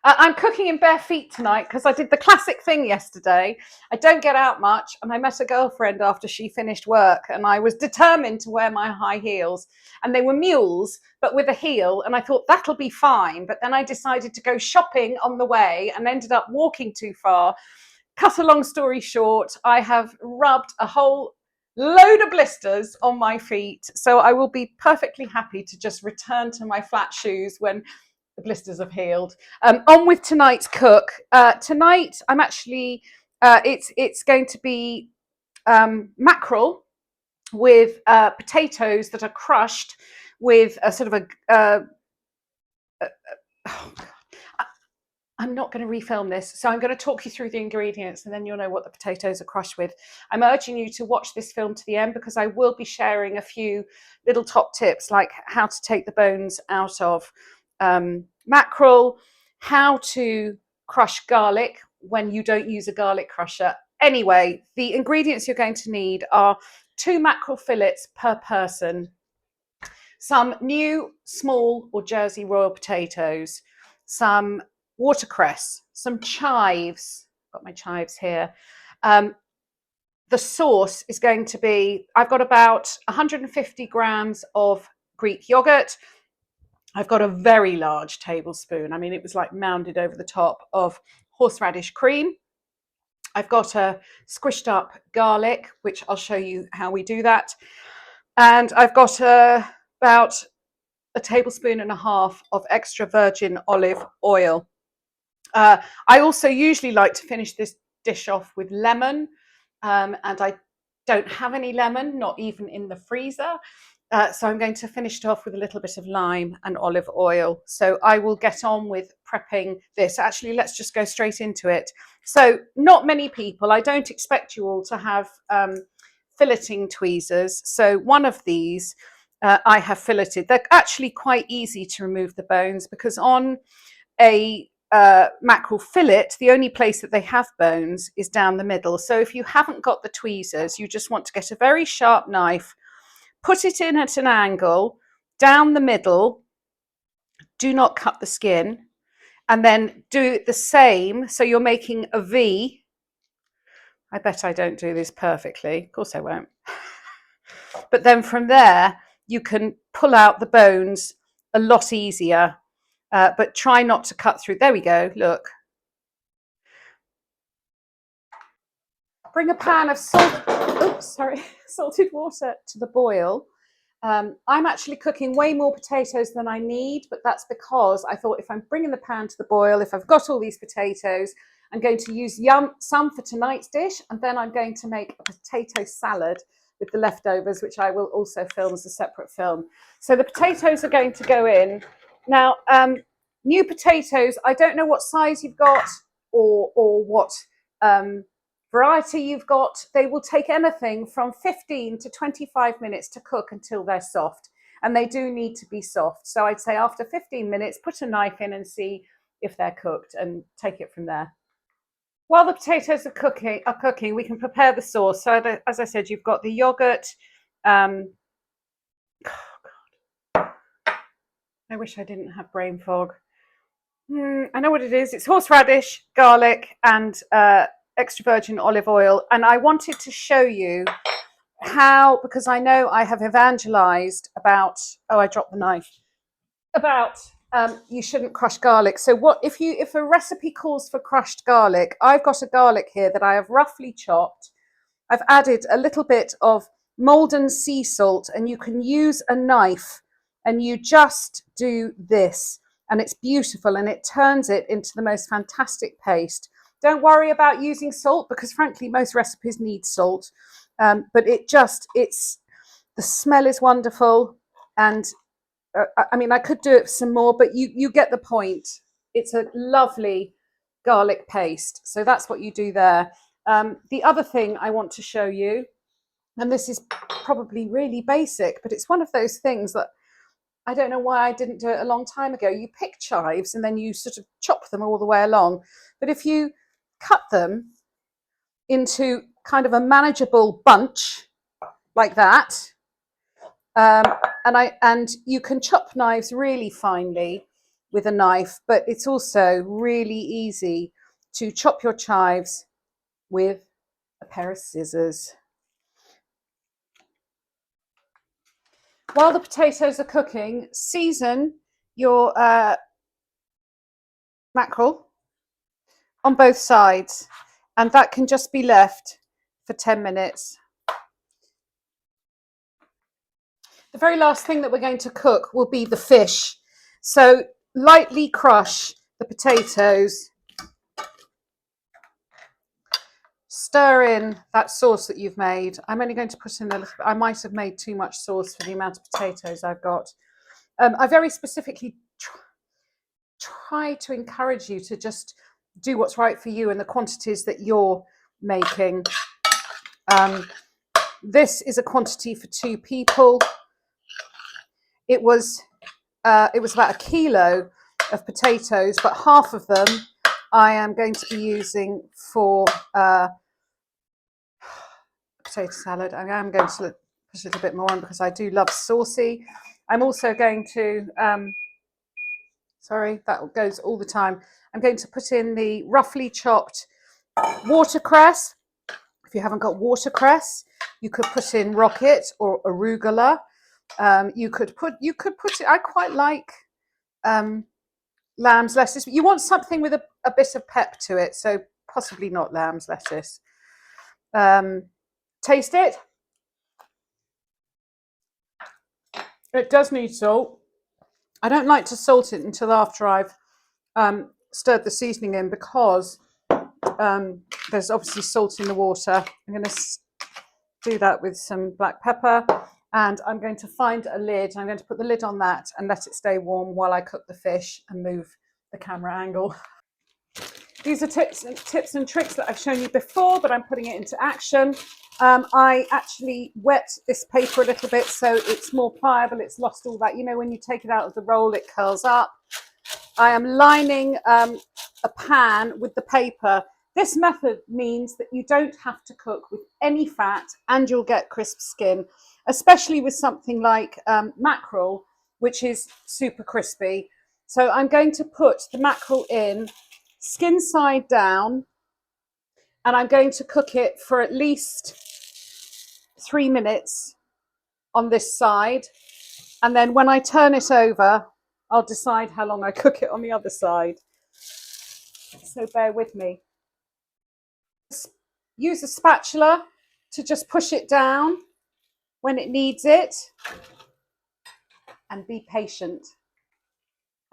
I'm cooking in bare feet tonight because I did the classic thing yesterday. I don't get out much, and I met a girlfriend after she finished work, and I was determined to wear my high heels. And they were mules, but with a heel, and I thought that'll be fine. But then I decided to go shopping on the way and ended up walking too far. Cut a long story short, I have rubbed a whole load of blisters on my feet. So I will be perfectly happy to just return to my flat shoes when the blisters have healed. On with tonight's cook. Tonight, I'm actually, it's going to be mackerel with potatoes that are crushed with a sort of oh God. I'm not going to refilm this, so I'm going to talk you through the ingredients and then you'll know what the potatoes are crushed with. I'm urging you to watch this film to the end because I will be sharing a few little top tips like how to take the bones out of mackerel, how to crush garlic when you don't use a garlic crusher. Anyway, the ingredients you're going to need are 2 mackerel fillets per person, some new small or Jersey Royal potatoes, some watercress, some chives. Got my chives here. The sauce is going to be, I've got about 150 grams of Greek yogurt. I've got a very large tablespoon. I mean, it was like mounded over the top of horseradish cream. I've got a squished up garlic, which I'll show you how we do that. And I've got about a tablespoon and a half of extra virgin olive oil. I also usually like to finish this dish off with lemon, and I don't have any lemon, not even in the freezer. So I'm going to finish it off with a little bit of lime and olive oil. So I will get on with prepping this. Actually, let's just go straight into it. So not many people, I don't expect you all to have filleting tweezers. So one of these I have filleted. They're actually quite easy to remove the bones because on a mackerel fillet, the only place that they have bones is down the middle. So if you haven't got the tweezers, you just want to get a very sharp knife, put it in at an angle, down the middle, do not cut the skin, and then do the same. So you're making a V. I bet I don't do this perfectly. Of course I won't. But then from there, you can pull out the bones a lot easier, but try not to cut through. There we go, look. Bring a pan of salted water to the boil. I'm actually cooking way more potatoes than I need, but that's because I thought if I'm bringing the pan to the boil, if I've got all these potatoes, I'm going to use some for tonight's dish, and then I'm going to make a potato salad with the leftovers, which I will also film as a separate film. So the potatoes are going to go in. Now, new potatoes, I don't know what size you've got or what variety you've got. They will take anything from 15 to 25 minutes to cook until they're soft, and they do need to be soft. So I'd say after 15 minutes, put a knife in and see if they're cooked and take it from there. While the potatoes are cooking, we can prepare the sauce. So as I said, you've got the yogurt. Oh God. I wish I didn't have brain fog. I know what it is. It's horseradish, garlic, and extra virgin olive oil. And I wanted to show you how, because I know I have evangelized about, oh, I dropped the knife, about you shouldn't crush garlic. So what if a recipe calls for crushed garlic, I've got a garlic here that I have roughly chopped. I've added a little bit of Maldon sea salt, and you can use a knife and you just do this, and it's beautiful, and it turns it into the most fantastic paste. Don't worry about using salt because frankly most recipes need salt, but the smell is wonderful, and I mean, I could do it some more, but you get the point. It's a lovely garlic paste. So that's what you do there. The other thing I want to show you, and this is probably really basic, but it's one of those things that I don't know why I didn't do it a long time ago. You pick chives and then you sort of chop them all the way along. But if you cut them into kind of a manageable bunch like that, and you can chop knives really finely. with a knife, but it's also really easy to chop your chives with a pair of scissors. While the potatoes are cooking, season your mackerel on both sides, and that can just be left for 10 minutes. The very last thing that we're going to cook will be the fish. So lightly crush the potatoes, stir in that sauce that you've made. I'm only going to put in a little bit. I might have made too much sauce for the amount of potatoes I've got. I very specifically try to encourage you to just do what's right for you and the quantities that you're making. This is a quantity for 2 people. It was about a kilo of potatoes, but half of them I am going to be using for potato salad. I am going to put a little bit more on because I do love saucy. I'm also going to, sorry, that goes all the time. I'm going to put in the roughly chopped watercress. If you haven't got watercress, you could put in rocket or arugula. You could put it. I quite like lamb's lettuce, but you want something with a bit of pep to it, so possibly not lamb's lettuce. Taste it. It does need salt. I don't like to salt it until after I've stirred the seasoning in, because there's obviously salt in the water. I'm going to do that with some black pepper, and I'm going to find a lid. I'm going to put the lid on that and let it stay warm while I cook the fish and move the camera angle. These are tips and tricks that I've shown you before, but I'm putting it into action. I actually wet this paper a little bit so it's more pliable. It's lost all that, you know, when you take it out of the roll, it curls up. I am lining a pan with the paper. This method means that you don't have to cook with any fat and you'll get crisp skin, especially with something like mackerel, which is super crispy. So I'm going to put the mackerel in skin side down, and I'm going to cook it for at least 3 minutes on this side. And then when I turn it over, I'll decide how long I cook it on the other side. So bear with me. Use a spatula to just push it down when it needs it, and be patient.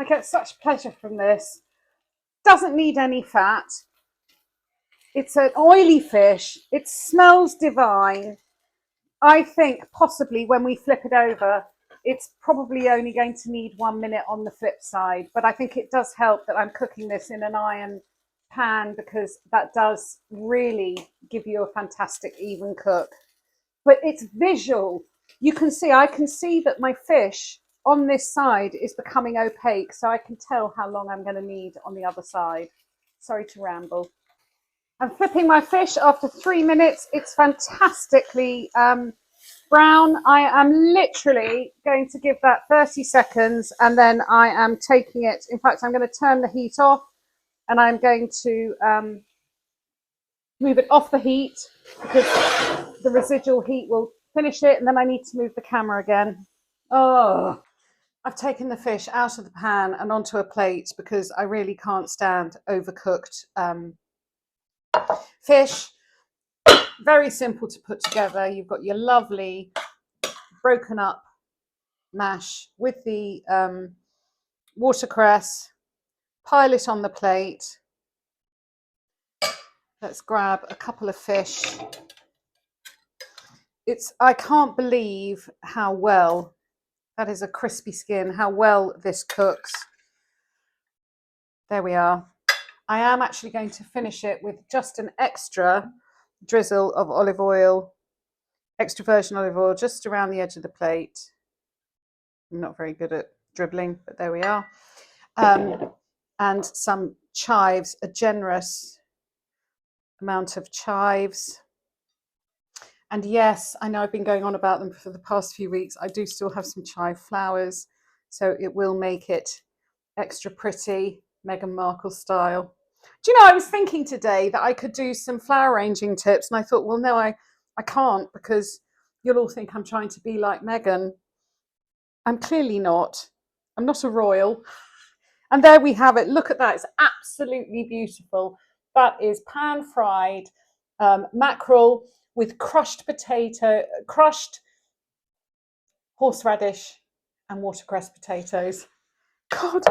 I get such pleasure from this. Doesn't need any fat. It's an oily fish. It smells divine. I think possibly when we flip it over, it's probably only going to need 1 minute on the flip side. But I think it does help that I'm cooking this in an iron pan, because that does really give you a fantastic even cook. But it's visual. You can see, I can see that my fish on this side is becoming opaque, so I can tell how long I'm going to need on the other side. Sorry to ramble. I'm flipping my fish after 3 minutes. It's fantastically brown. I am literally going to give that 30 seconds, and then I am taking it. In fact, I'm going to turn the heat off, and I'm going to move it off the heat, because the residual heat will finish it, and then I need to move the camera again. Oh, I've taken the fish out of the pan and onto a plate, because I really can't stand overcooked fish. Very simple to put together. You've got your lovely broken up mash with the watercress. Pile it on the plate. Let's grab a couple of fish. I can't believe how well, that is a crispy skin, how well this cooks. There we are. I am actually going to finish it with just an extra drizzle of olive oil, extra virgin olive oil, just around the edge of the plate. I'm not very good at dribbling, but there we are. And some chives, a generous amount of chives. And yes, I know I've been going on about them for the past few weeks. I do still have some chive flowers, so it will make it extra pretty, Meghan Markle style. Do you know, I was thinking today that I could do some flower arranging tips, and I thought, well, no, I can't, because you'll all think I'm trying to be like Meghan. I'm clearly not. I'm not a royal. And there we have it. Look at that. It's absolutely beautiful. That is pan fried mackerel with crushed horseradish and watercress potatoes. God,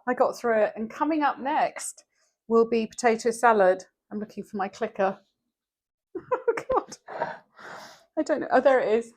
I got through it. And coming up next will be potato salad. I'm looking for my clicker. Oh, God. I don't know. Oh, there it is.